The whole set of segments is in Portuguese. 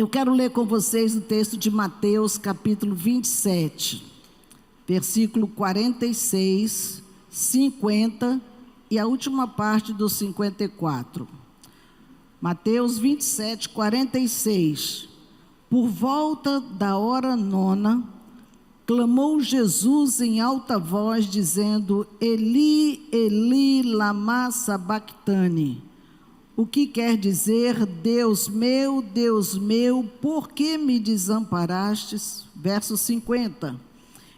Eu quero ler com vocês o texto de Mateus, capítulo 27, versículo 46, 50 e a última parte do 54. Mateus 27, 46. Por volta da hora nona, clamou Jesus em alta voz, dizendo: Eli, Eli, lama sabactani. O que quer dizer: Deus meu, por que me desamparastes? Verso 50.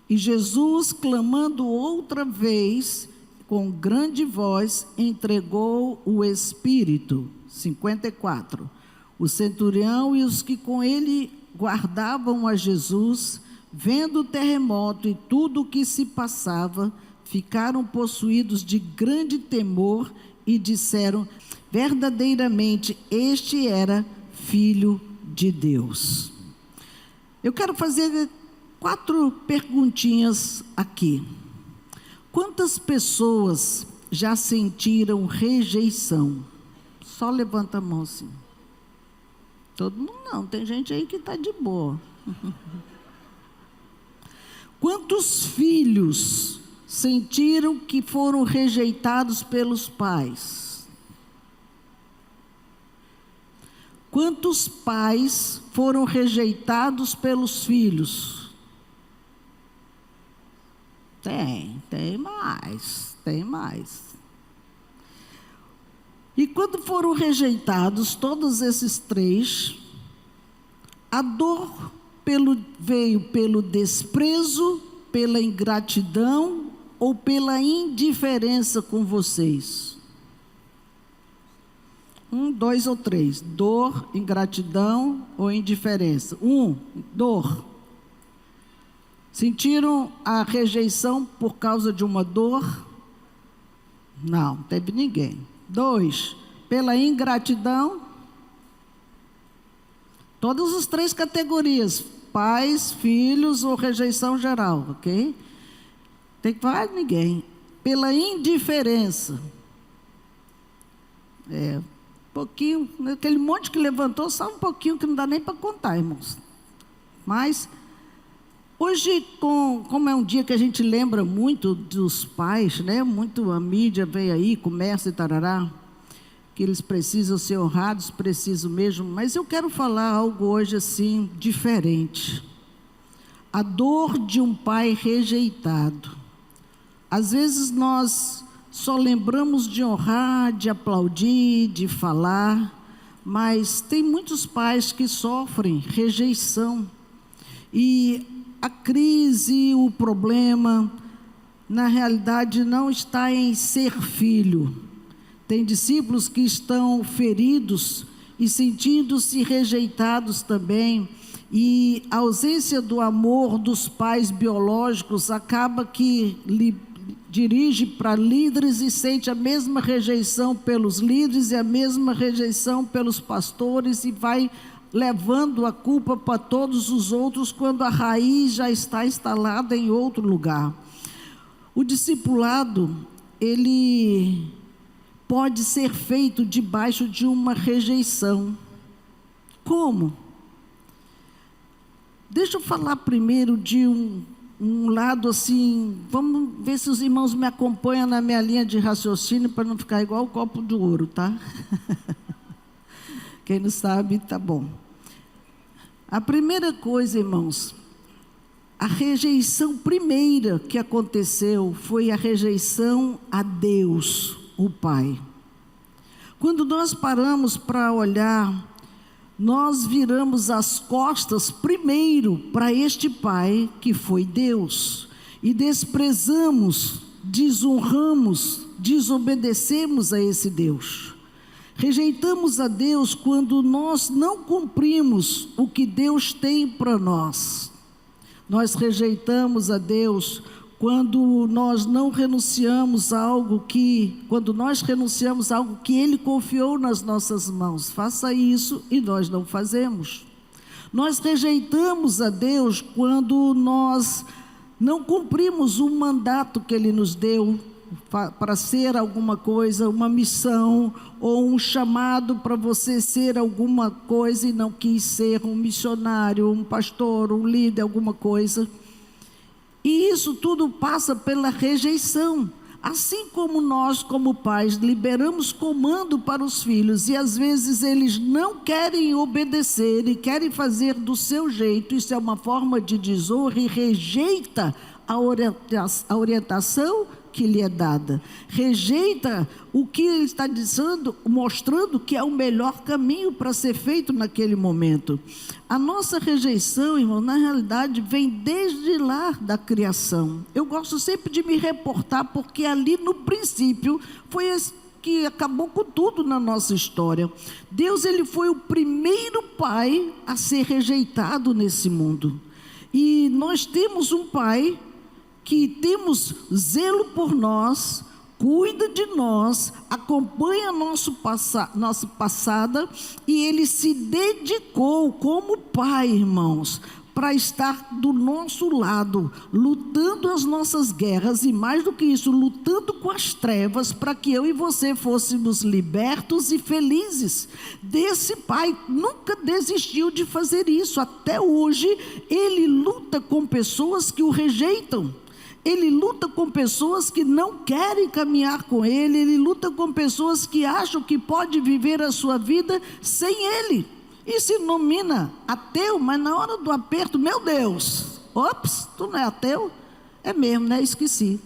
E Jesus, clamando outra vez, com grande voz, entregou o Espírito. 54. O centurião e os que com ele guardavam a Jesus, vendo o terremoto e tudo o que se passava, ficaram possuídos de grande temor e disseram: verdadeiramente este era Filho de Deus. Eu quero fazer 4 perguntinhas aqui. Quantas pessoas já sentiram rejeição? Só levanta a mão assim. Todo mundo não, tem gente aí que está de boa. Quantos filhos sentiram que foram rejeitados pelos pais? Quantos pais foram rejeitados pelos filhos? Tem mais. E quando foram rejeitados todos esses 3, a dor veio pelo desprezo, pela ingratidão ou pela indiferença com vocês? 1, 2 ou 3. Dor, ingratidão ou indiferença? 1, dor. Sentiram a rejeição por causa de uma dor? Não, teve ninguém. 2, pela ingratidão. Todas as 3 categorias: pais, filhos ou rejeição geral, ok? Ninguém. Pela indiferença. Pouquinho, aquele monte que levantou, só um pouquinho que não dá nem para contar, irmãos. Mas hoje, como é um dia que a gente lembra muito dos pais, né? Muito a mídia vem aí, começa e tarará, que eles precisam ser honrados, precisam mesmo. Mas eu quero falar algo hoje assim, diferente. A dor de um pai rejeitado. Às vezes nós só lembramos de honrar, de aplaudir, de falar, mas tem muitos pais que sofrem rejeição. E a crise, o problema, na realidade não está em ser filho. Tem discípulos que estão feridos e sentindo-se rejeitados também. E a ausência do amor dos pais biológicos acaba que lhe dirige para líderes e sente a mesma rejeição pelos líderes e a mesma rejeição pelos pastores e vai levando a culpa para todos os outros quando a raiz já está instalada em outro lugar. O discipulado, ele pode ser feito debaixo de uma rejeição. Como? Deixa eu falar primeiro de um lado assim, vamos ver se os irmãos me acompanham na minha linha de raciocínio para não ficar igual o copo de ouro, tá? Quem não sabe, tá bom. A primeira coisa, irmãos, a rejeição primeira que aconteceu foi a rejeição a Deus, o Pai. Quando nós paramos para olhar, nós viramos as costas primeiro para este Pai que foi Deus e desprezamos, desonramos, desobedecemos a esse Deus. Rejeitamos a Deus quando nós não cumprimos o que Deus tem para nós. Nós rejeitamos a Deus quando nós não renunciamos a algo que, Ele confiou nas nossas mãos. Faça isso e nós não fazemos. Nós rejeitamos a Deus quando nós não cumprimos o mandato que Ele nos deu para ser alguma coisa, uma missão ou um chamado para você ser alguma coisa e não quis ser um missionário, um pastor, um líder, alguma coisa. E isso tudo passa pela rejeição. Assim como nós, como pais, liberamos comando para os filhos e às vezes eles não querem obedecer e querem fazer do seu jeito, isso é uma forma de desonra e rejeita a orientação que lhe é dada, rejeita o que ele está dizendo, mostrando que é o melhor caminho para ser feito naquele momento. A nossa rejeição, irmão, na realidade vem desde lá da criação. Eu gosto sempre de me reportar, porque ali no princípio foi esse que acabou com tudo na nossa história. Deus, ele foi o primeiro pai a ser rejeitado nesse mundo. E nós temos um pai que temos zelo por nós, cuida de nós, acompanha nossa passada, e ele se dedicou como pai, irmãos, para estar do nosso lado, lutando as nossas guerras, e mais do que isso, lutando com as trevas, para que eu e você fôssemos libertos e felizes. Desse pai, nunca desistiu de fazer isso, até hoje, ele luta com pessoas que o rejeitam. Ele luta com pessoas que não querem caminhar com ele, ele luta com pessoas que acham que pode viver a sua vida sem ele. E se denomina ateu, mas na hora do aperto, meu Deus, ops, tu não é ateu? É mesmo, né? Esqueci.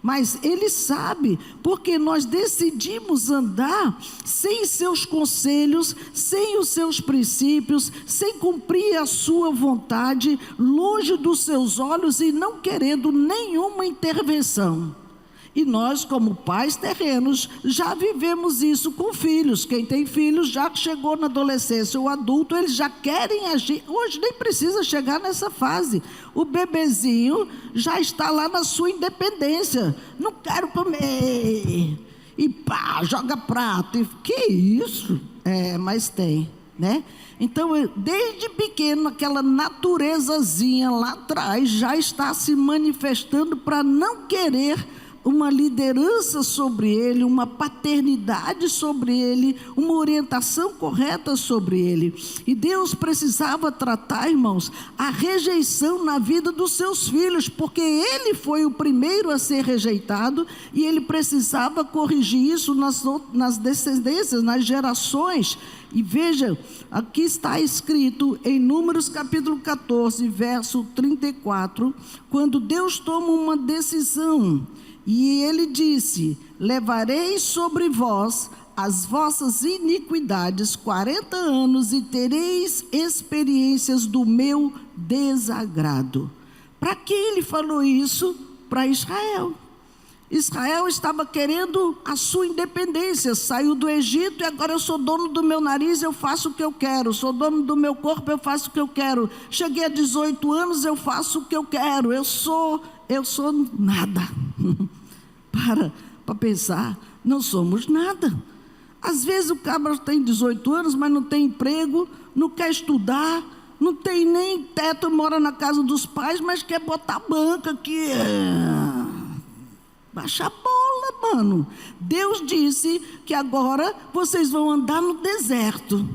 Mas ele sabe, porque nós decidimos andar sem seus conselhos, sem os seus princípios, sem cumprir a sua vontade, longe dos seus olhos e não querendo nenhuma intervenção. E nós, como pais terrenos, já vivemos isso com filhos. Quem tem filhos já chegou na adolescência, o adulto, eles já querem agir. Hoje nem precisa chegar nessa fase. O bebezinho já está lá na sua independência. Não quero comer. E pá, joga prato. E, que isso? Mas tem, né? Então, desde pequeno, aquela naturezazinha lá atrás já está se manifestando para não querer uma liderança sobre ele, uma paternidade sobre ele, uma orientação correta sobre ele. E Deus precisava tratar, irmãos, a rejeição na vida dos seus filhos, porque ele foi o primeiro a ser rejeitado e ele precisava corrigir isso nas descendências, nas gerações. E veja, aqui está escrito em Números capítulo 14, verso 34, quando Deus toma uma decisão. E ele disse: levarei sobre vós as vossas iniquidades 40 anos e tereis experiências do meu desagrado. Para quem ele falou isso? Para Israel. Israel estava querendo a sua independência, saiu do Egito e agora eu sou dono do meu nariz, eu faço o que eu quero, sou dono do meu corpo, eu faço o que eu quero. Cheguei a 18 anos, eu faço o que eu quero, eu sou nada. Para pensar, não somos nada. Às vezes o cabra tem 18 anos, mas não tem emprego, não quer estudar, não tem nem teto, mora na casa dos pais, mas quer botar banca aqui. Baixa a bola, mano. Deus disse que agora vocês vão andar no deserto.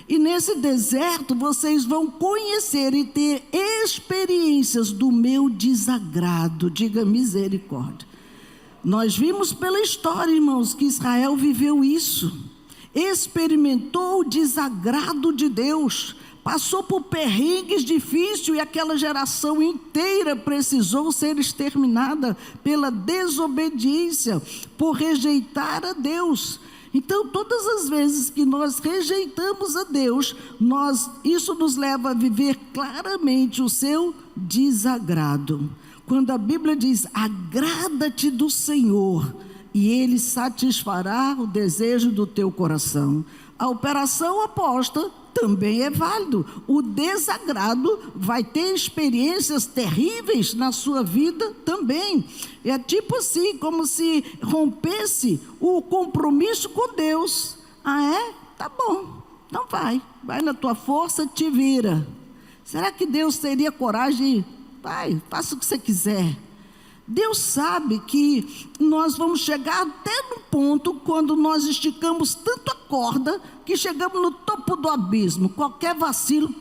E nesse deserto vocês vão conhecer e ter experiências do meu desagrado. Diga misericórdia. Nós vimos pela história, irmãos, que Israel viveu isso. Experimentou o desagrado de Deus. Passou por perrengues difíceis e aquela geração inteira precisou ser exterminada pela desobediência, por rejeitar a Deus. Então, todas as vezes que nós rejeitamos a Deus, isso nos leva a viver claramente o seu desagrado. Quando a Bíblia diz, agrada-te do Senhor, e Ele satisfará o desejo do teu coração. A operação oposta também é válido. O desagrado vai ter experiências terríveis na sua vida também. É tipo assim, como se rompesse o compromisso com Deus. Ah, é? Tá bom, então vai na tua força, te vira. Será que Deus teria coragem? Vai, faça o que você quiser. Deus sabe que nós vamos chegar até no ponto quando nós esticamos tanto a corda que chegamos no topo do abismo. Qualquer vacilo,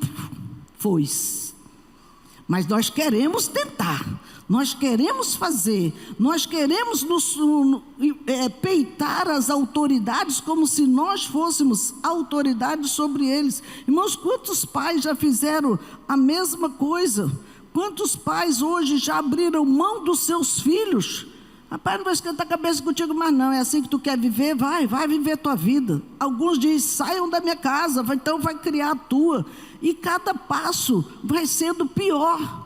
foi-se. Mas nós queremos tentar, nós queremos fazer, nós queremos peitar as autoridades como se nós fôssemos autoridades sobre eles. Irmãos, quantos pais já fizeram a mesma coisa? Quantos pais hoje já abriram mão dos seus filhos? Rapaz, não vai esquentar a cabeça contigo mais não, é assim que tu quer viver? Vai viver a tua vida. Alguns dizem, saiam da minha casa, então vai criar a tua. E cada passo vai sendo pior.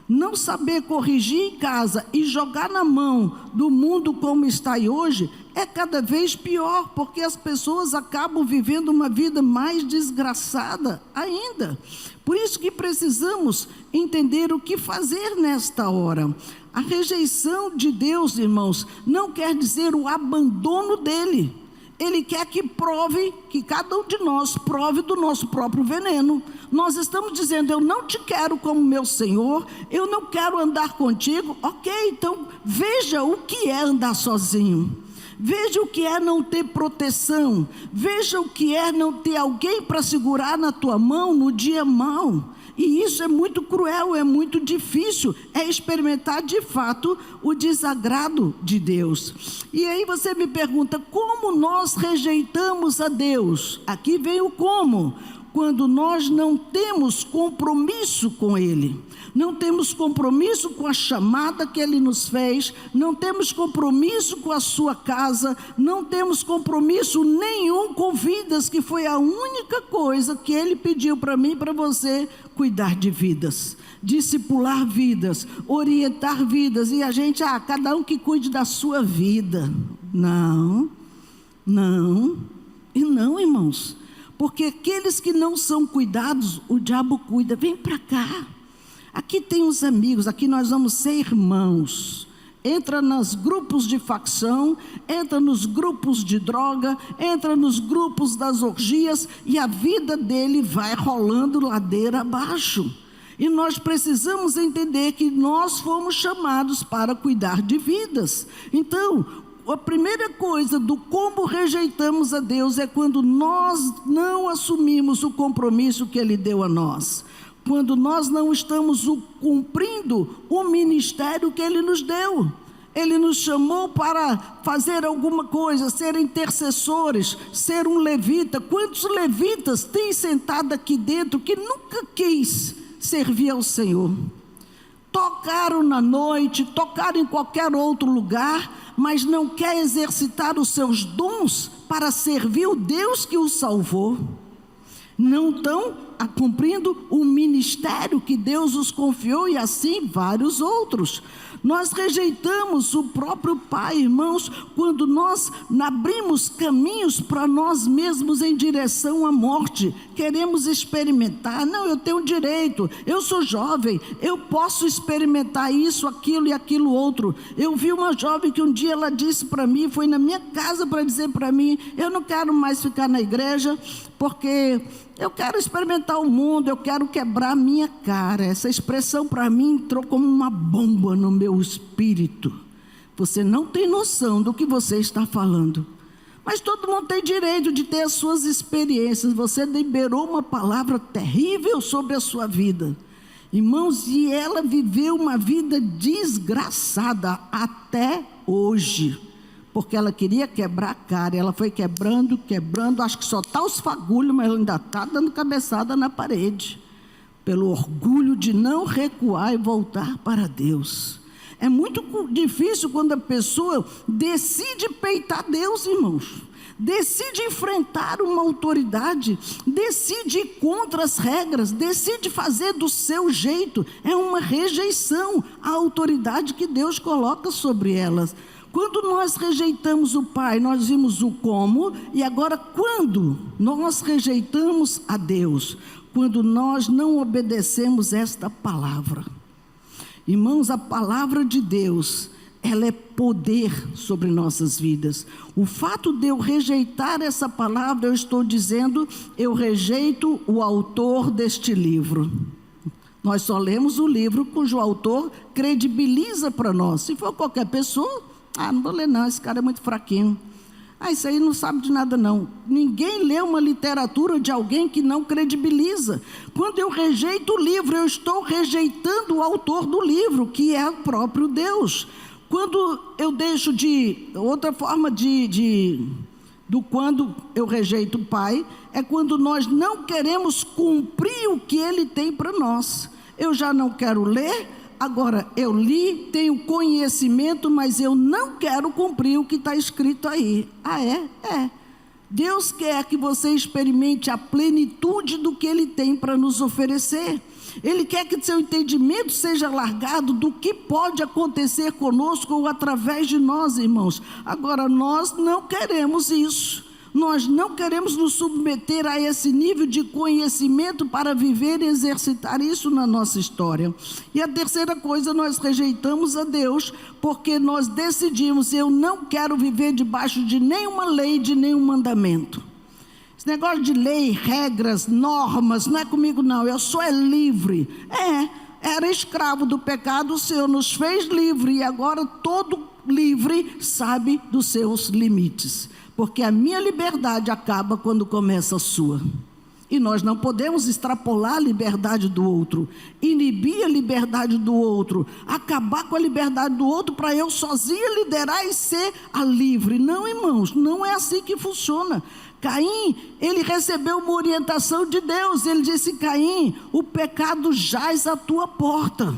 Não saber corrigir em casa e jogar na mão do mundo como está aí hoje é cada vez pior, porque as pessoas acabam vivendo uma vida mais desgraçada ainda. Por isso que precisamos entender o que fazer nesta hora. A rejeição de Deus, irmãos, não quer dizer o abandono dele. Ele quer que cada um de nós prove do nosso próprio veneno. Nós estamos dizendo, eu não te quero como meu Senhor, eu não quero andar contigo. Ok, então veja o que é andar sozinho. Veja o que é não ter proteção. Veja o que é não ter alguém para segurar na tua mão no dia mau. E isso é muito cruel, é muito difícil, é experimentar de fato o desagrado de Deus. E aí você me pergunta, como nós rejeitamos a Deus? Aqui vem o como. Quando nós não temos compromisso com Ele, não temos compromisso com a chamada que Ele nos fez, não temos compromisso com a sua casa, não temos compromisso nenhum com vidas, que foi a única coisa que Ele pediu para mim e para você: cuidar de vidas, discipular vidas, orientar vidas. E a gente, cada um que cuide da sua vida. Não, irmãos. Porque aqueles que não são cuidados, o diabo cuida. Vem para cá. Aqui tem os amigos, aqui nós vamos ser irmãos. Entra nos grupos de facção, entra nos grupos de droga, entra nos grupos das orgias, e a vida dele vai rolando ladeira abaixo. E nós precisamos entender que nós fomos chamados para cuidar de vidas. Então, a primeira coisa do como rejeitamos a Deus é quando nós não assumimos o compromisso que Ele deu a nós. Quando nós não estamos cumprindo o ministério que Ele nos deu. Ele nos chamou para fazer alguma coisa, ser intercessores, ser um levita. Quantos levitas tem sentado aqui dentro que nunca quis servir ao Senhor? Tocaram na noite, tocaram em qualquer outro lugar, mas não quer exercitar os seus dons para servir o Deus que o salvou. Não estão cumprindo o ministério que Deus os confiou, e assim vários outros. Nós rejeitamos o próprio Pai, irmãos, quando nós abrimos caminhos para nós mesmos em direção à morte. Queremos experimentar, não, eu tenho direito, eu sou jovem, eu posso experimentar isso, aquilo e aquilo outro. Eu vi uma jovem que um dia ela disse para mim, foi na minha casa para dizer para mim, eu não quero mais ficar na igreja, porque eu quero experimentar o mundo, eu quero quebrar a minha cara. Essa expressão para mim entrou como uma bomba no meu espírito. Você não tem noção do que você está falando. Mas todo mundo tem direito de ter as suas experiências. Você liberou uma palavra terrível sobre a sua vida. Irmãos, e ela viveu uma vida desgraçada até hoje. Porque ela queria quebrar a cara, ela foi quebrando, acho que só está os fagulhos, mas ela ainda está dando cabeçada na parede, pelo orgulho de não recuar e voltar para Deus. É muito difícil quando a pessoa decide peitar Deus, irmãos, decide enfrentar uma autoridade, decide ir contra as regras, decide fazer do seu jeito. É uma rejeição à autoridade que Deus coloca sobre elas. Quando nós rejeitamos o Pai, nós vimos o como, e agora quando nós rejeitamos a Deus, quando nós não obedecemos esta palavra. Irmãos, a palavra de Deus, ela é poder sobre nossas vidas. O fato de eu rejeitar essa palavra, eu estou dizendo, eu rejeito o autor deste livro. Nós só lemos o livro cujo autor credibiliza para nós. Se for qualquer pessoa, não vou ler não, esse cara é muito fraquinho. Isso aí não sabe de nada não. Ninguém lê uma literatura de alguém que não credibiliza. Quando eu rejeito o livro, eu estou rejeitando o autor do livro, que é o próprio Deus. Quando eu deixo outra forma quando eu rejeito o Pai, é quando nós não queremos cumprir o que Ele tem para nós. Eu já não quero ler, agora eu li, tenho conhecimento, mas eu não quero cumprir o que está escrito aí. É. Deus quer que você experimente a plenitude do que Ele tem para nos oferecer. Ele quer que seu entendimento seja alargado do que pode acontecer conosco ou através de nós, irmãos. Agora, nós não queremos isso. Nós não queremos nos submeter a esse nível de conhecimento para viver e exercitar isso na nossa história. E a terceira coisa, nós rejeitamos a Deus porque nós decidimos: eu não quero viver debaixo de nenhuma lei, de nenhum mandamento. Esse negócio de lei, regras, normas, não é comigo não, eu sou livre. Era escravo do pecado, o Senhor nos fez livre e agora todo livre sabe dos seus limites. Porque a minha liberdade acaba quando começa a sua. E nós não podemos extrapolar a liberdade do outro, inibir a liberdade do outro, acabar com a liberdade do outro para eu sozinha liderar e ser a livre. Não, irmãos, não é assim que funciona. Caim, ele recebeu uma orientação de Deus. Ele disse: Caim, o pecado jaz à tua porta,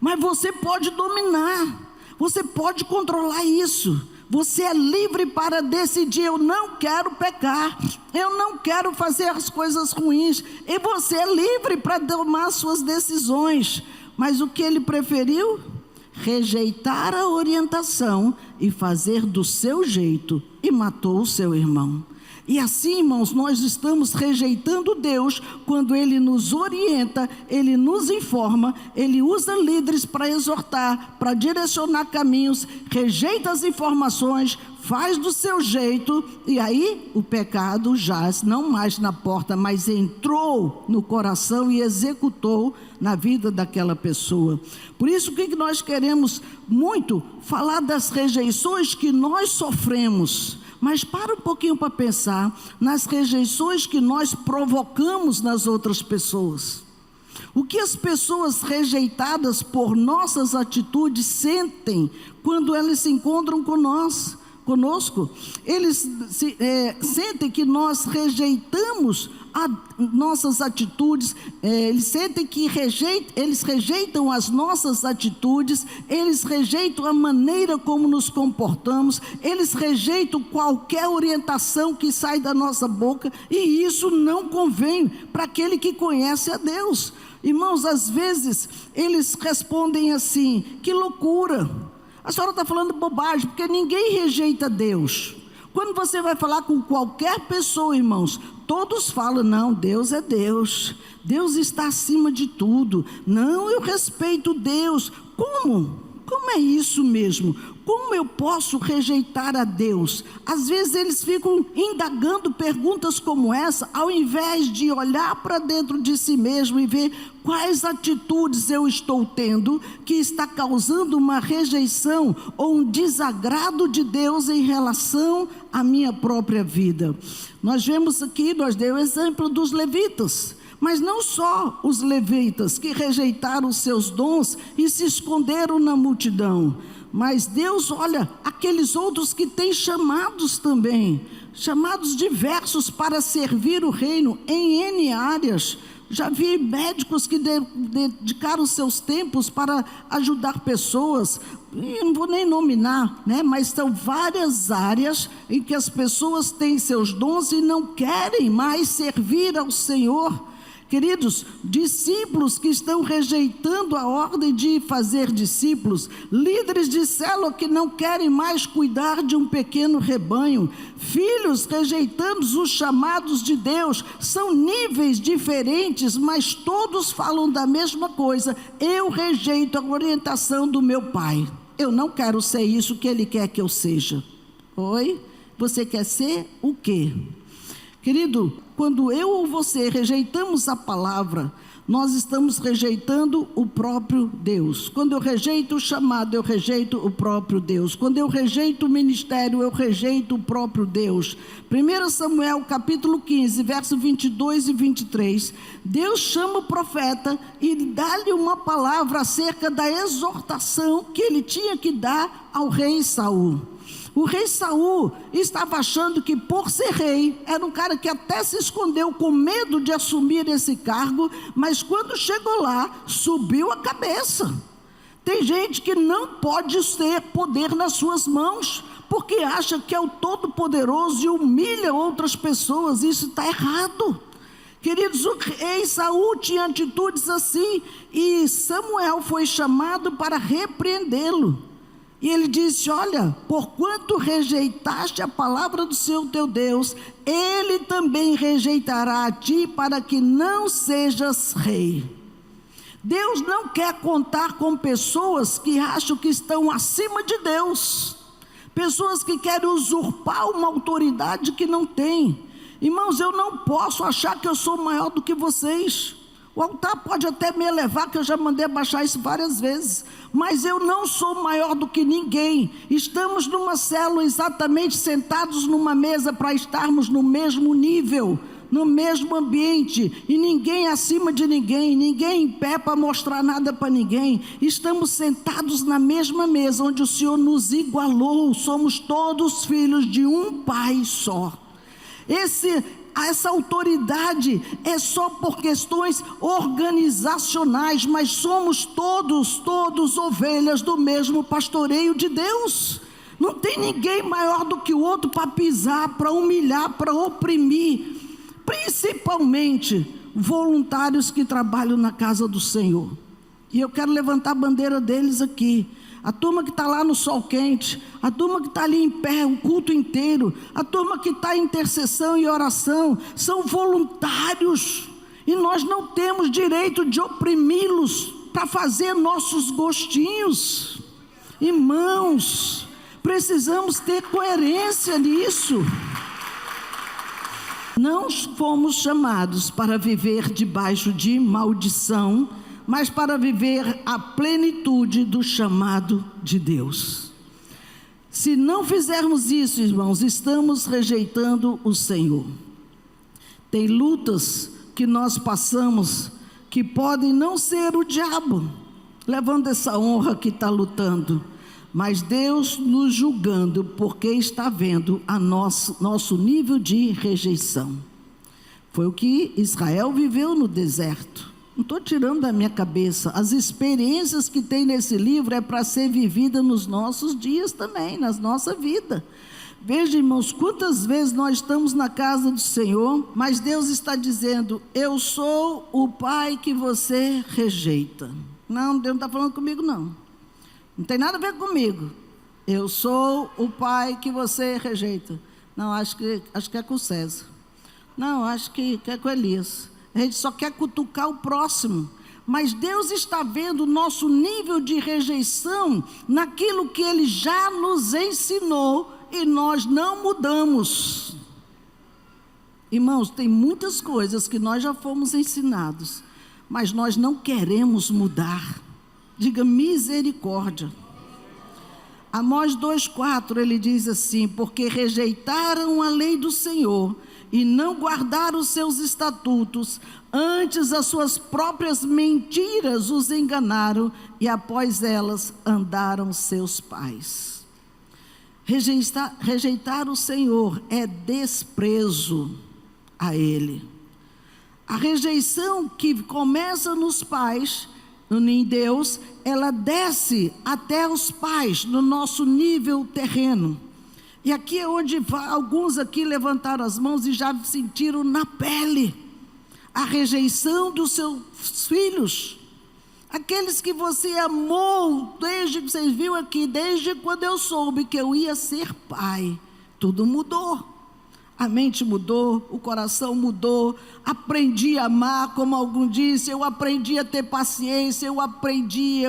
mas você pode dominar, você pode controlar isso. Você é livre para decidir: eu não quero pecar, eu não quero fazer as coisas ruins. E você é livre para tomar suas decisões. Mas o que ele preferiu? Rejeitar a orientação e fazer do seu jeito, e matou o seu irmão. E assim, irmãos, nós estamos rejeitando Deus quando Ele nos orienta, Ele nos informa, Ele usa líderes para exortar, para direcionar caminhos, rejeita as informações, faz do seu jeito, e aí o pecado jaz, não mais na porta, mas entrou no coração e executou na vida daquela pessoa. Por isso, o que nós queremos muito? Falar das rejeições que nós sofremos. Mas para um pouquinho para pensar nas rejeições que nós provocamos nas outras pessoas. O que as pessoas rejeitadas por nossas atitudes sentem quando elas se encontram conosco? Eles sentem que nós rejeitamos nossas atitudes, eles sentem que eles rejeitam as nossas atitudes, eles rejeitam a maneira como nos comportamos, eles rejeitam qualquer orientação que sai da nossa boca, e isso não convém para aquele que conhece a Deus. Irmãos, às vezes eles respondem assim: que loucura, a senhora está falando bobagem, porque ninguém rejeita Deus. Quando você vai falar com qualquer pessoa, irmãos, todos falam: não, Deus é Deus, Deus está acima de tudo, não, eu respeito Deus. Como é isso mesmo? Como eu posso rejeitar a Deus? Às vezes eles ficam indagando perguntas como essa, ao invés de olhar para dentro de si mesmo e ver quais atitudes eu estou tendo que está causando uma rejeição ou um desagrado de Deus em relação à minha própria vida. Nós vemos aqui, nós demos o exemplo dos levitas. Mas não só os levitas que rejeitaram os seus dons e se esconderam na multidão, mas Deus olha aqueles outros que têm chamados também, chamados diversos para servir o reino em N áreas. Já vi médicos que dedicaram seus tempos para ajudar pessoas, e não vou nem nominar, mas são várias áreas em que as pessoas têm seus dons e não querem mais servir ao Senhor. Queridos, discípulos que estão rejeitando a ordem de fazer discípulos, líderes de célula que não querem mais cuidar de um pequeno rebanho, filhos rejeitando os chamados de Deus. São níveis diferentes, mas todos falam da mesma coisa: eu rejeito a orientação do meu pai, eu não quero ser isso que ele quer que eu seja. Oi? Você quer ser o quê? Querido, quando eu ou você rejeitamos a palavra, nós estamos rejeitando o próprio Deus. Quando eu rejeito o chamado, eu rejeito o próprio Deus. Quando eu rejeito o ministério, eu rejeito o próprio Deus. 1 Samuel capítulo 15, verso 22 e 23, Deus chama o profeta e dá-lhe uma palavra acerca da exortação que ele tinha que dar ao rei Saul. O rei Saul estava achando que, por ser rei, era um cara que até se escondeu com medo de assumir esse cargo, mas quando chegou lá, subiu a cabeça. Tem gente que não pode ter poder nas suas mãos, porque acha que é o Todo-Poderoso e humilha outras pessoas. Isso está errado. Queridos, o rei Saul tinha atitudes assim, e Samuel foi chamado para repreendê-lo. E ele disse: olha, porquanto rejeitaste a palavra do Senhor teu Deus, ele também rejeitará a ti, para que não sejas rei. Deus não quer contar com pessoas que acham que estão acima de Deus, pessoas que querem usurpar uma autoridade que não tem. Irmãos, eu não posso achar que eu sou maior do que vocês. O altar pode até me elevar, que eu já mandei abaixar isso várias vezes, mas eu não sou maior do que ninguém. Estamos numa célula exatamente sentados numa mesa para estarmos no mesmo nível, no mesmo ambiente, e ninguém acima de ninguém, ninguém em pé para mostrar nada para ninguém. Estamos sentados na mesma mesa onde o Senhor nos igualou. Somos todos filhos de um Pai só. Essa autoridade é só por questões organizacionais, mas somos todos ovelhas do mesmo pastoreio de Deus. Não tem ninguém maior do que o outro para pisar, para humilhar, para oprimir, principalmente voluntários que trabalham na casa do Senhor. E eu quero levantar a bandeira deles aqui. A turma que está lá no sol quente, a turma que está ali em pé o culto inteiro, a turma que está em intercessão e oração, são voluntários, e nós não temos direito de oprimi-los para fazer nossos gostinhos. Irmãos, precisamos ter coerência nisso. Não fomos chamados para viver debaixo de maldição, mas para viver a plenitude do chamado de Deus. Se não fizermos isso, irmãos, estamos rejeitando o Senhor. Tem lutas que nós passamos que podem não ser o diabo levando essa honra que está lutando, mas Deus nos julgando, porque está vendo a nosso nível de rejeição. Foi o que Israel viveu no deserto. Não estou tirando da minha cabeça. As experiências que tem nesse livro é para ser vivida nos nossos dias também, na nossa vida. Veja, irmãos, quantas vezes nós estamos na casa do Senhor, mas Deus está dizendo: eu sou o Pai que você rejeita. Não, Deus não está falando comigo, não. Não tem nada a ver comigo. Eu sou o Pai que você rejeita. Não, acho que é com o César. Não, acho que é com Elias. A gente só quer cutucar o próximo, mas Deus está vendo o nosso nível de rejeição naquilo que Ele já nos ensinou e nós não mudamos. Irmãos, tem muitas coisas que nós já fomos ensinados, mas nós não queremos mudar. Diga misericórdia. Amós 2,4, ele diz assim: porque rejeitaram a lei do Senhor e não guardaram os seus estatutos, antes as suas próprias mentiras os enganaram, e após elas andaram seus pais. Rejeitar o Senhor é desprezo a Ele. A rejeição que começa nos pais, em Deus, ela desce até os pais, no nosso nível terreno. E aqui é onde alguns aqui levantaram as mãos e já sentiram na pele a rejeição dos seus filhos. Aqueles que você amou, desde que vocês viram aqui, desde quando eu soube que eu ia ser pai, tudo mudou. A mente mudou, o coração mudou, aprendi a amar, como algum disse, eu aprendi a ter paciência, eu aprendi.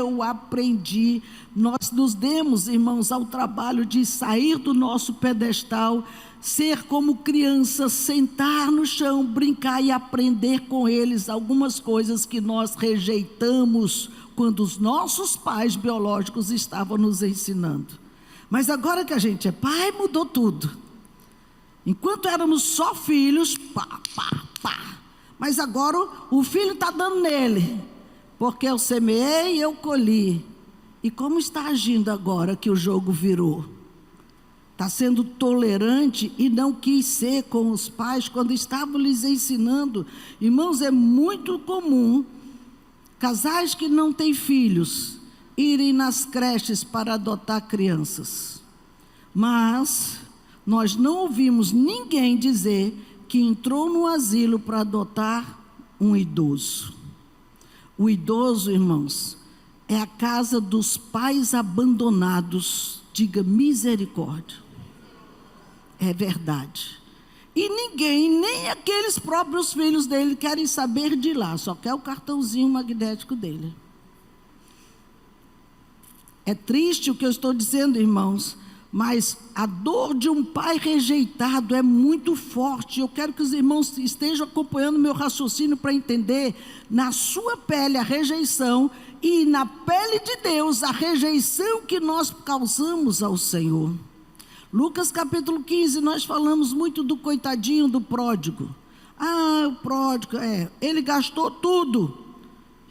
Nós nos demos, irmãos, ao trabalho de sair do nosso pedestal, ser como criança, sentar no chão, brincar e aprender com eles algumas coisas que nós rejeitamos quando os nossos pais biológicos estavam nos ensinando. Mas agora que a gente é pai, mudou tudo. Enquanto éramos só filhos, pá. Mas agora o filho está dando nele, porque eu semeei e eu colhi. E como está agindo agora que o jogo virou? Está sendo tolerante e não quis ser com os pais quando estavam lhes ensinando. Irmãos, é muito comum casais que não têm filhos irem nas creches para adotar crianças. Mas nós não ouvimos ninguém dizer que entrou no asilo para adotar um idoso. O idoso, irmãos, é a casa dos pais abandonados. Diga misericórdia. É verdade. E ninguém, nem aqueles próprios filhos dele querem saber de lá, só quer o cartãozinho magnético dele. É triste o que eu estou dizendo, irmãos, mas a dor de um pai rejeitado é muito forte. Eu quero que os irmãos estejam acompanhando meu raciocínio para entender, na sua pele a rejeição e na pele de Deus a rejeição que nós causamos ao Senhor. Lucas capítulo 15, nós falamos muito do coitadinho do pródigo. O pródigo, ele gastou tudo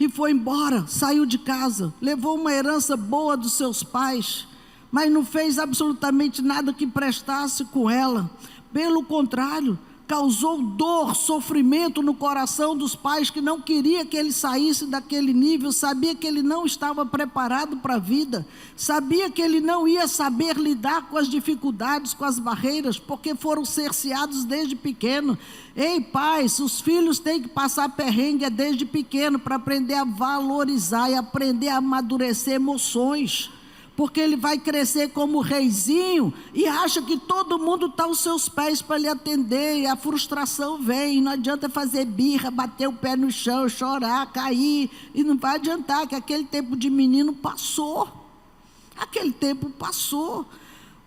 e foi embora, saiu de casa, levou uma herança boa dos seus pais, mas não fez absolutamente nada que prestasse com ela. Pelo contrário, causou dor, sofrimento no coração dos pais que não queria que ele saísse daquele nível, sabia que ele não estava preparado para a vida, sabia que ele não ia saber lidar com as dificuldades, com as barreiras, porque foram cerceados desde pequeno. Ei, pais, os filhos têm que passar perrengue desde pequeno para aprender a valorizar e aprender a amadurecer emoções. Porque ele vai crescer como reizinho e acha que todo mundo está aos seus pés para lhe atender, e a frustração vem. Não adianta fazer birra, bater o pé no chão, chorar, cair, e não vai adiantar, que aquele tempo de menino passou. Aquele tempo passou.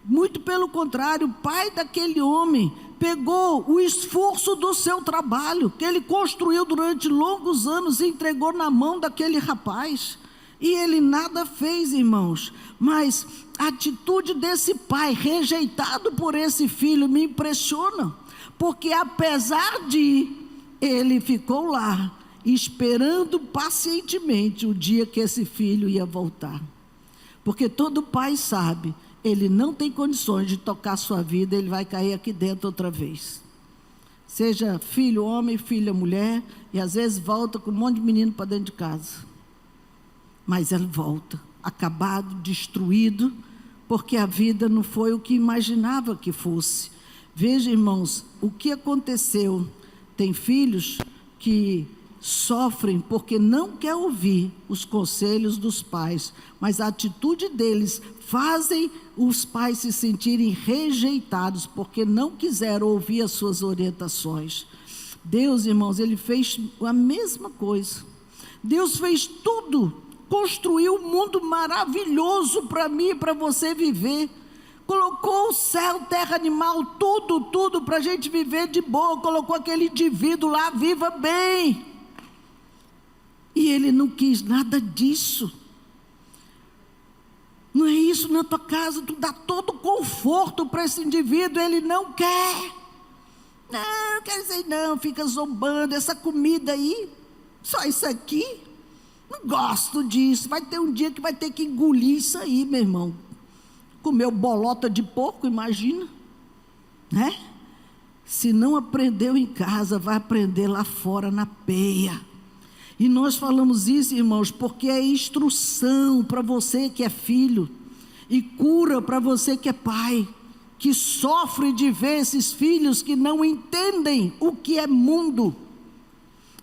Muito pelo contrário, o pai daquele homem pegou o esforço do seu trabalho, que ele construiu durante longos anos, e entregou na mão daquele rapaz. E ele nada fez, irmãos. Mas a atitude desse pai, rejeitado por esse filho, me impressiona. Porque apesar de, ele ficou lá, esperando pacientemente o dia que esse filho ia voltar. Porque todo pai sabe, ele não tem condições de tocar sua vida, ele vai cair aqui dentro outra vez. Seja filho homem, filha mulher, e às vezes volta com um monte de menino para dentro de casa. Mas ele volta, acabado, destruído, porque a vida não foi o que imaginava que fosse. Veja, irmãos, o que aconteceu. Tem filhos que sofrem porque não quer ouvir os conselhos dos pais, mas a atitude deles fazem os pais se sentirem rejeitados, porque não quiseram ouvir as suas orientações. Deus, irmãos, ele fez a mesma coisa. Deus fez tudo. Construiu um mundo maravilhoso para mim e para você viver. Colocou o céu, terra, animal, tudo para a gente viver de boa. Colocou aquele indivíduo lá, viva bem. E ele não quis nada disso. Não é isso na tua casa, tu dá todo conforto para esse indivíduo, ele não quer. Não quer dizer não, fica zombando, essa comida aí, só isso aqui. Não gosto disso. Vai ter um dia que vai ter que engolir isso aí, meu irmão. Comeu bolota de porco, imagina, né? Se não aprendeu em casa, vai aprender lá fora na peia. E nós falamos isso, irmãos, porque é instrução para você que é filho, e cura para você que é pai, que sofre de ver esses filhos que não entendem o que é mundo.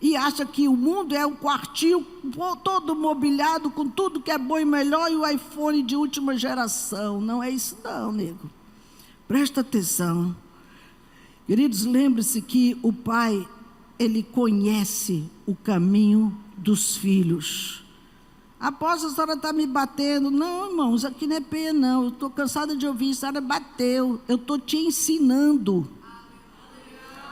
E acha que o mundo é um quartinho todo mobiliado com tudo que é bom e melhor, e o iPhone de última geração. Não é isso não, nego. Presta atenção. Queridos, lembre-se que o pai, ele conhece o caminho dos filhos. Após a senhora está me batendo. Não, irmãos, aqui não é pena, não. Eu estou cansada de ouvir, a senhora bateu. Eu estou te ensinando.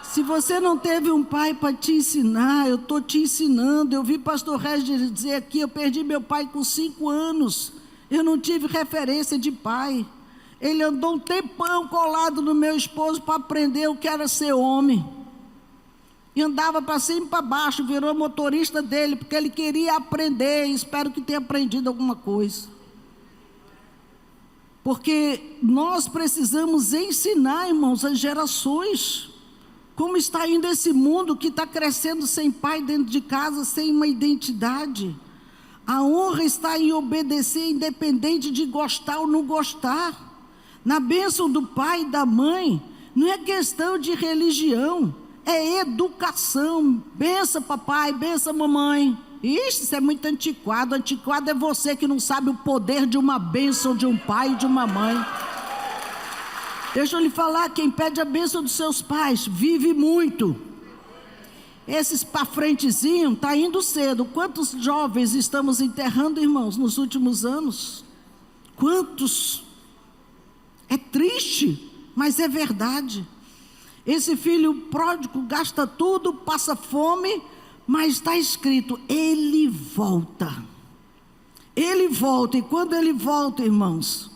Se você não teve um pai para te ensinar, eu estou te ensinando. Eu vi pastor Regis dizer aqui, eu perdi meu pai com 5 anos. Eu não tive referência de pai. Ele andou um tempão colado no meu esposo para aprender o que era ser homem. E andava para cima e para baixo, virou motorista dele, porque ele queria aprender. Espero que tenha aprendido alguma coisa. Porque nós precisamos ensinar, irmãos, as gerações. Como está indo esse mundo que está crescendo sem pai dentro de casa, sem uma identidade. A honra está em obedecer, independente de gostar ou não gostar. Na bênção do pai e da mãe, não é questão de religião, é educação. Bença papai, bença mamãe. Isso é muito antiquado. Antiquado é você que não sabe o poder de uma bênção de um pai e de uma mãe. Deixa eu lhe falar, quem pede a bênção dos seus pais, vive muito. Esses para frentezinho, está indo cedo. Quantos jovens estamos enterrando, irmãos, nos últimos anos? Quantos? É triste, mas é verdade. Esse filho pródigo gasta tudo, passa fome, mas está escrito, ele volta. Ele volta, e quando ele volta, irmãos,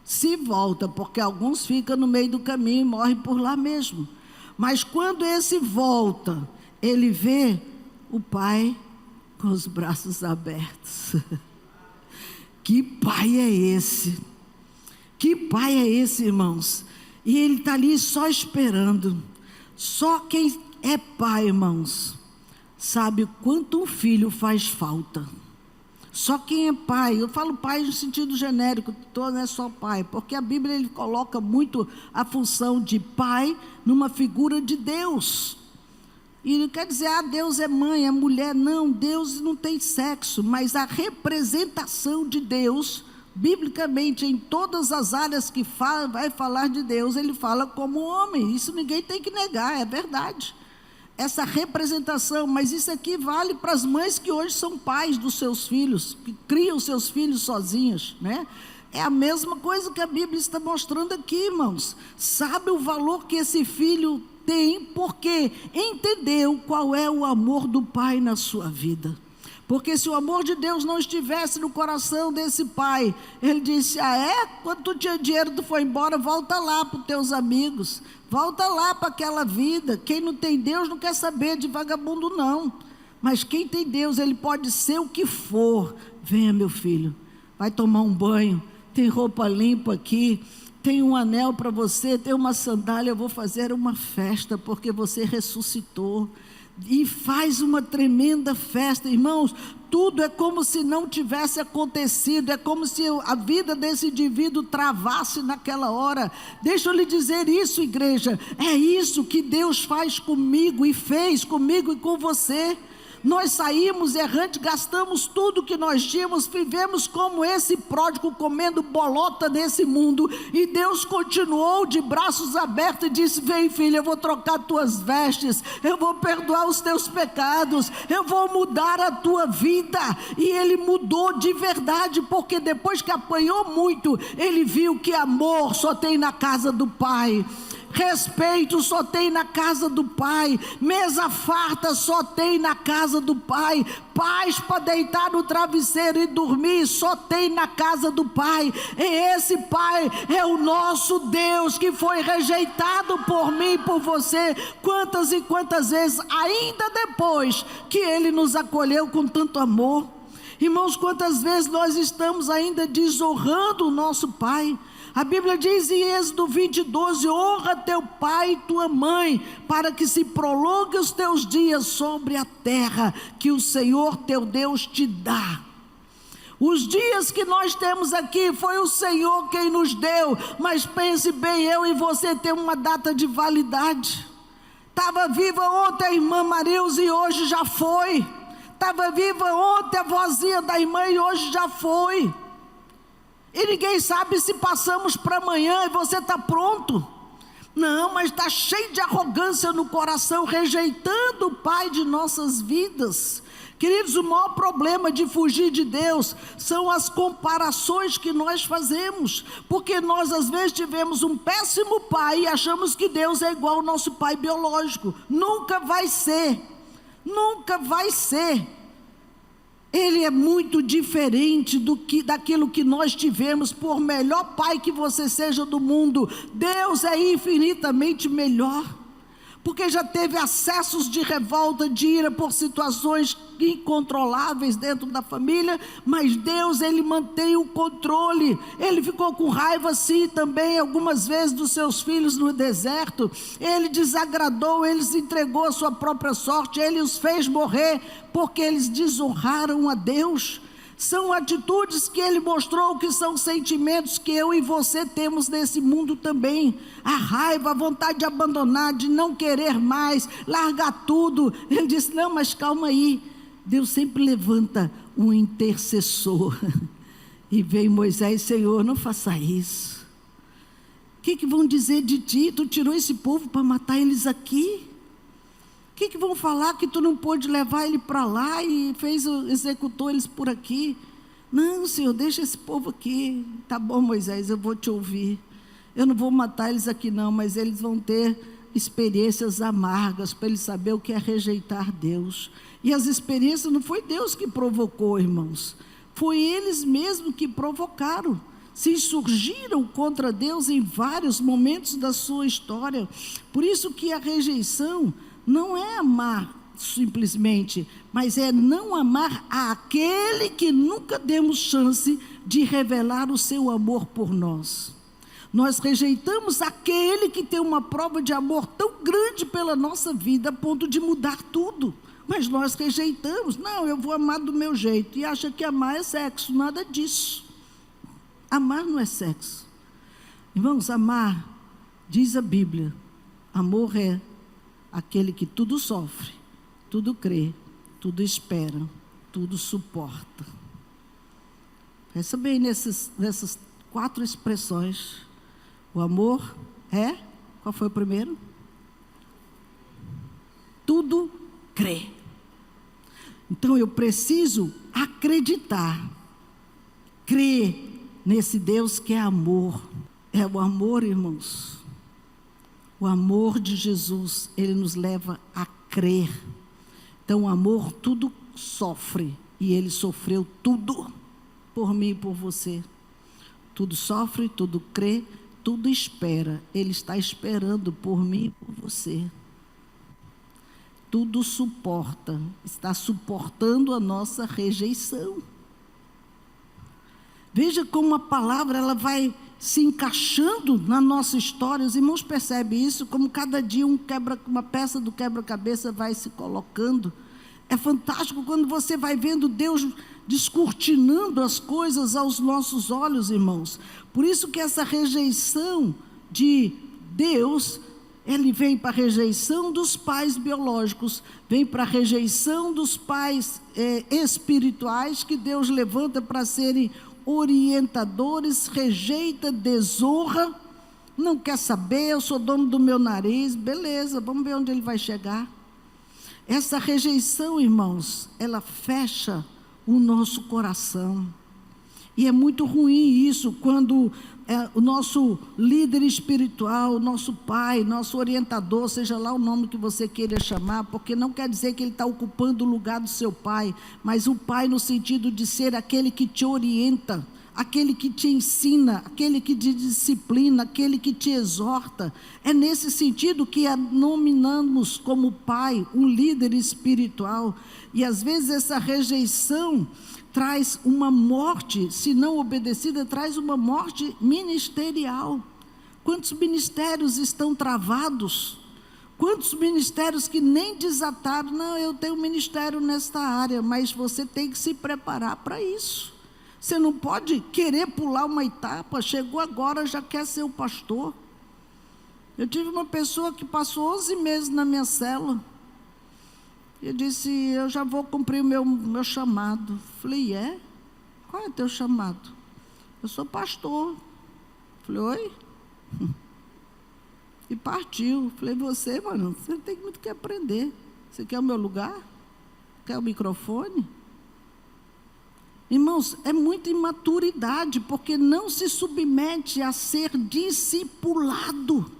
se volta, porque alguns ficam no meio do caminho e morrem por lá mesmo. Mas quando esse volta, ele vê o pai com os braços abertos. Que pai é esse? Que pai é esse, irmãos? E ele está ali só esperando. Só quem é pai, irmãos, sabe o quanto um filho faz falta. Só quem é pai, eu falo pai no sentido genérico, não é só pai, porque a Bíblia ele coloca muito a função de pai numa figura de Deus. E não quer dizer, Deus é mãe, é mulher. Não, Deus não tem sexo, mas a representação de Deus, biblicamente, em todas as áreas que vai falar de Deus, ele fala como homem. Isso ninguém tem que negar, é verdade. Essa representação, mas isso aqui vale para as mães que hoje são pais dos seus filhos, que criam seus filhos sozinhas, né? É a mesma coisa que a Bíblia está mostrando aqui, irmãos. Sabe o valor que esse filho tem, porque entendeu qual é o amor do pai na sua vida. Porque se o amor de Deus não estivesse no coração desse pai, ele disse, quando tu tinha dinheiro, tu foi embora, volta lá para os teus amigos, volta lá para aquela vida. Quem não tem Deus não quer saber de vagabundo não, mas quem tem Deus, ele pode ser o que for. Venha meu filho, vai tomar um banho, tem roupa limpa aqui, tem um anel para você, tem uma sandália, eu vou fazer uma festa, porque você ressuscitou. E faz uma tremenda festa, irmãos. Tudo é como se não tivesse acontecido, é como se a vida desse indivíduo travasse naquela hora. Deixa eu lhe dizer isso, igreja, é isso que Deus faz comigo e fez comigo e com você. Nós saímos errantes, gastamos tudo que nós tínhamos, vivemos como esse pródigo comendo bolota nesse mundo, e Deus continuou de braços abertos e disse, vem filha, eu vou trocar tuas vestes, eu vou perdoar os teus pecados, eu vou mudar a tua vida. E ele mudou de verdade, porque depois que apanhou muito, ele viu que amor só tem na casa do pai, respeito só tem na casa do pai, mesa farta só tem na casa do pai, paz para deitar no travesseiro e dormir só tem na casa do pai. E esse pai é o nosso Deus, que foi rejeitado por mim e por você quantas e quantas vezes, ainda depois que ele nos acolheu com tanto amor. Irmãos, quantas vezes nós estamos ainda desonrando o nosso pai. A Bíblia diz em Êxodo 20:12, honra teu pai e tua mãe, para que se prolongue os teus dias sobre a terra que o Senhor teu Deus te dá. Os dias que nós temos aqui, foi o Senhor quem nos deu, mas pense bem, eu e você temos uma data de validade. Estava viva ontem a irmã Marilza e hoje já foi. Estava viva ontem a vozinha da irmã e hoje já foi. E ninguém sabe se passamos para amanhã e você está pronto. Não, mas está cheio de arrogância no coração, rejeitando o Pai de nossas vidas. Queridos, o maior problema de fugir de Deus são as comparações que nós fazemos, porque nós às vezes tivemos um péssimo pai e achamos que Deus é igual ao nosso pai biológico. Nunca vai ser, nunca vai ser. Ele é muito diferente daquilo que nós tivemos, por melhor pai que você seja do mundo. Deus é infinitamente melhor, porque já teve acessos de revolta, de ira por situações incontroláveis dentro da família, mas Deus, Ele mantém o controle. Ele ficou com raiva sim também algumas vezes dos seus filhos no deserto. Ele desagradou, Ele se entregou à sua própria sorte, Ele os fez morrer, porque eles desonraram a Deus. São atitudes que Ele mostrou que são sentimentos que eu e você temos nesse mundo também. A raiva, a vontade de abandonar, de não querer mais, largar tudo. Ele disse, não, mas calma aí. Deus sempre levanta um intercessor. E veio Moisés, Senhor, não faça isso. O que vão dizer de ti? Tu tirou esse povo para matar eles aqui? O que vão falar que tu não pôde levar ele para lá e executou eles por aqui? Não, Senhor, deixa esse povo aqui. Tá bom, Moisés, eu vou te ouvir. Eu não vou matar eles aqui não, mas eles vão ter experiências amargas para eles saber o que é rejeitar Deus. E as experiências não foi Deus que provocou, irmãos. Foi eles mesmos que provocaram. Se insurgiram contra Deus em vários momentos da sua história. Por isso que a rejeição não é amar simplesmente, mas é não amar aquele que nunca demos chance de revelar o seu amor por nós. Nós rejeitamos aquele que tem uma prova de amor tão grande pela nossa vida, a ponto de mudar tudo. Mas nós rejeitamos, não, eu vou amar do meu jeito, e acha que amar é sexo, nada disso. Amar não é sexo. Irmãos, amar, diz a Bíblia, amor é aquele que tudo sofre, tudo crê, tudo espera, tudo suporta. Pensa bem nessas 4 expressões. O amor é, qual foi o primeiro? Tudo crê. Então eu preciso acreditar, crer nesse Deus que é amor. É o amor, irmãos. O amor de Jesus, Ele nos leva a crer. Então o amor tudo sofre, e Ele sofreu tudo por mim e por você. Tudo sofre, tudo crê, tudo espera. Ele está esperando por mim e por você. Tudo suporta, está suportando a nossa rejeição. Veja como a palavra ela vai se encaixando na nossa história. Os irmãos percebem isso, como cada dia uma peça do quebra-cabeça vai se colocando. É fantástico quando você vai vendo Deus descortinando as coisas aos nossos olhos, irmãos. Por isso que essa rejeição de Deus, ele vem para a rejeição dos pais biológicos, vem para a rejeição dos pais espirituais, que Deus levanta para serem orientadores, rejeita, desonra, não quer saber, eu sou dono do meu nariz, beleza, vamos ver onde ele vai chegar. Essa rejeição, irmãos, ela fecha o nosso coração. E é muito ruim isso, quando o nosso líder espiritual, nosso pai, nosso orientador, seja lá o nome que você queira chamar, porque não quer dizer que ele está ocupando o lugar do seu pai, mas o pai no sentido de ser aquele que te orienta, aquele que te ensina, aquele que te disciplina, aquele que te exorta. É nesse sentido que nominamos como pai um líder espiritual. E às vezes essa rejeição traz uma morte, se não obedecida, traz uma morte ministerial. Quantos ministérios estão travados? Quantos ministérios que nem desataram? Não, eu tenho um ministério nesta área, mas você tem que se preparar para isso. Você não pode querer pular uma etapa, chegou agora, já quer ser o pastor. Eu tive uma pessoa que passou 11 meses na minha célula. Eu disse, eu já vou cumprir o meu chamado. Falei, qual é o teu chamado? Eu sou pastor. Falei, oi? E partiu. Falei, você, mano, você tem muito que aprender. Você quer o meu lugar? Quer o microfone? Irmãos, é muita imaturidade, porque não se submete a ser discipulado.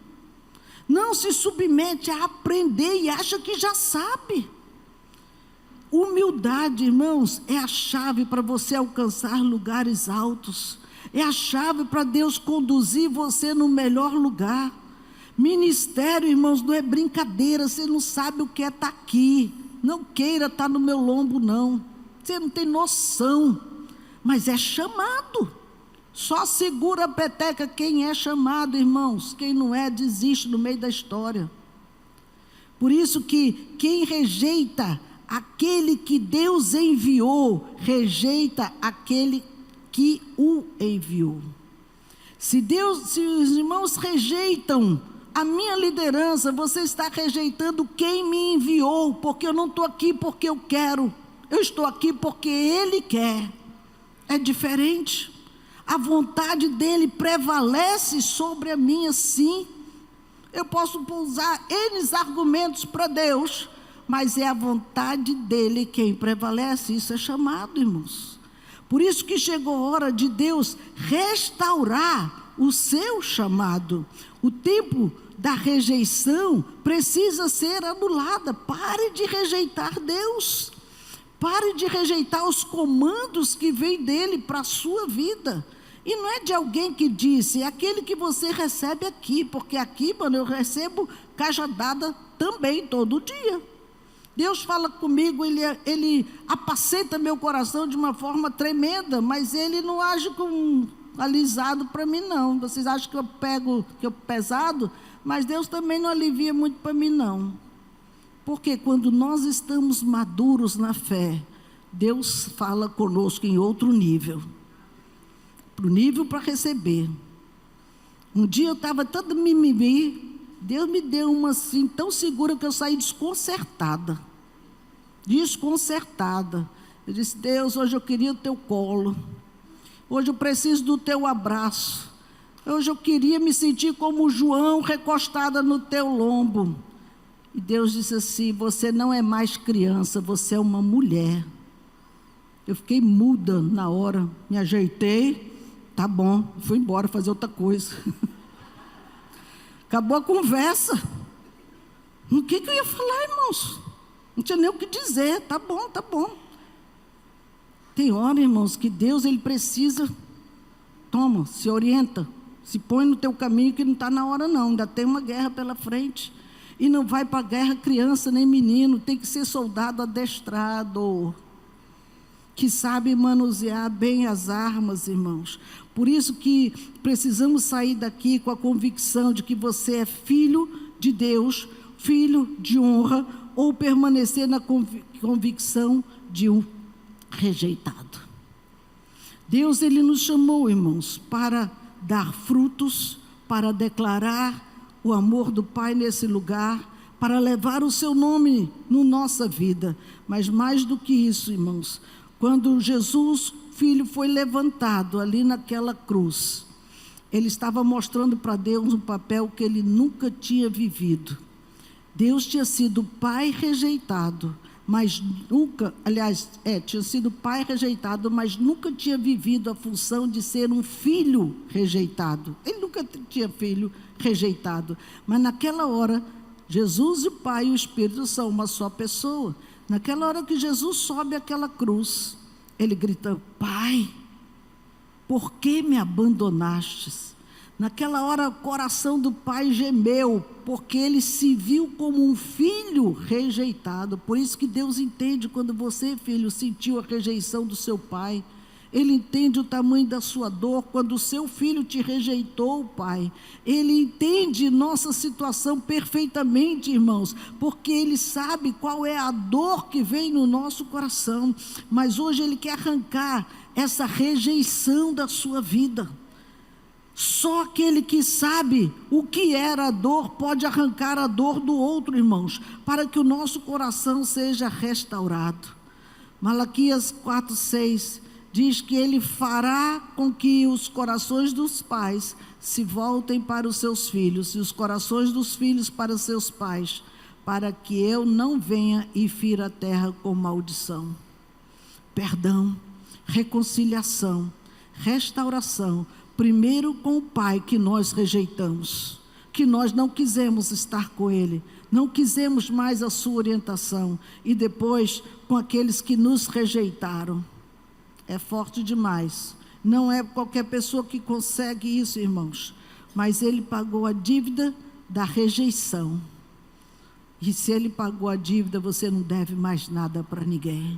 Não se submete a aprender e acha que já sabe. Humildade, irmãos, é a chave para você alcançar lugares altos. É a chave para Deus conduzir você no melhor lugar. Ministério, irmãos, não é brincadeira. Você não sabe o que é estar aqui. Não queira estar no meu lombo, não. Você não tem noção. Mas é chamado. Só segura a peteca quem é chamado, irmãos. Quem não é, desiste no meio da história. Por isso que quem rejeita aquele que Deus enviou, rejeita aquele que o enviou. Se os irmãos rejeitam a minha liderança, você está rejeitando quem me enviou, porque eu não estou aqui porque eu quero, eu estou aqui porque Ele quer. É diferente. A vontade dEle prevalece sobre a minha, sim. Eu posso usar N argumentos para Deus, mas é a vontade dEle quem prevalece. Isso é chamado, irmãos. Por isso que chegou a hora de Deus restaurar o seu chamado. O tempo da rejeição precisa ser anulada. Pare de rejeitar Deus. Pare de rejeitar os comandos que vêm dEle para a sua vida. E não é de alguém que disse, é aquele que você recebe aqui. Porque aqui, mano, eu recebo cajadada também, todo dia. Deus fala comigo, Ele apacenta meu coração de uma forma tremenda, mas Ele não age com alisado para mim, não. Vocês acham que eu pego pesado? Mas Deus também não alivia muito para mim, não. Porque quando nós estamos maduros na fé, Deus fala conosco em outro nível. Para o nível para receber. Um dia eu estava toda mimimi, Deus me deu uma assim, tão segura que eu saí desconcertada. Desconcertada. Eu disse, Deus, hoje eu queria o teu colo. Hoje eu preciso do teu abraço. Hoje eu queria me sentir como João, recostada no teu lombo. E Deus disse assim, você não é mais criança, você é uma mulher. Eu fiquei muda na hora, me ajeitei, tá bom, fui embora fazer outra coisa. Acabou a conversa. O que eu ia falar, irmãos? Não tinha nem o que dizer. Tá bom, tá bom. Tem hora, irmãos, que Deus, Ele precisa. Toma, se orienta. Se põe no teu caminho que não está na hora não. Ainda tem uma guerra pela frente. E não vai para a guerra criança nem menino. Tem que ser soldado adestrado. Que sabe manusear bem as armas, irmãos. Por isso que precisamos sair daqui com a convicção de que você é filho de Deus, filho de honra, ou permanecer na convicção de um rejeitado. Deus, Ele nos chamou, irmãos, para dar frutos, para declarar o amor do Pai nesse lugar, para levar o seu nome na nossa vida. Mas mais do que isso, irmãos, quando Jesus, Filho, foi levantado ali naquela cruz, Ele estava mostrando para Deus um papel que Ele nunca tinha vivido. Deus tinha sido pai rejeitado, mas nunca, tinha sido pai rejeitado, mas nunca tinha vivido a função de ser um filho rejeitado. Ele nunca tinha filho rejeitado, mas naquela hora, Jesus, o Pai e o Espírito são uma só pessoa. Naquela hora que Jesus sobe aquela cruz, Ele grita, Pai, por que me abandonastes? Naquela hora o coração do pai gemeu, porque ele se viu como um filho rejeitado. Por isso que Deus entende quando você, filho, sentiu a rejeição do seu pai. Ele entende o tamanho da sua dor quando o seu filho te rejeitou, pai. Ele entende nossa situação perfeitamente, irmãos, porque Ele sabe qual é a dor que vem no nosso coração. Mas hoje Ele quer arrancar essa rejeição da sua vida. Só aquele que sabe o que era a dor pode arrancar a dor do outro, irmãos, para que o nosso coração seja restaurado. Malaquias 4:6 diz que Ele fará com que os corações dos pais se voltem para os seus filhos, e os corações dos filhos para os seus pais, para que eu não venha e fira a terra com maldição. Perdão, reconciliação, restauração, primeiro com o pai que nós rejeitamos, que nós não quisemos estar com ele, não quisemos mais a sua orientação, e depois com aqueles que nos rejeitaram. É forte demais. Não é qualquer pessoa que consegue isso, irmãos. Mas ele pagou a dívida da rejeição. E se ele pagou a dívida, você não deve mais nada para ninguém.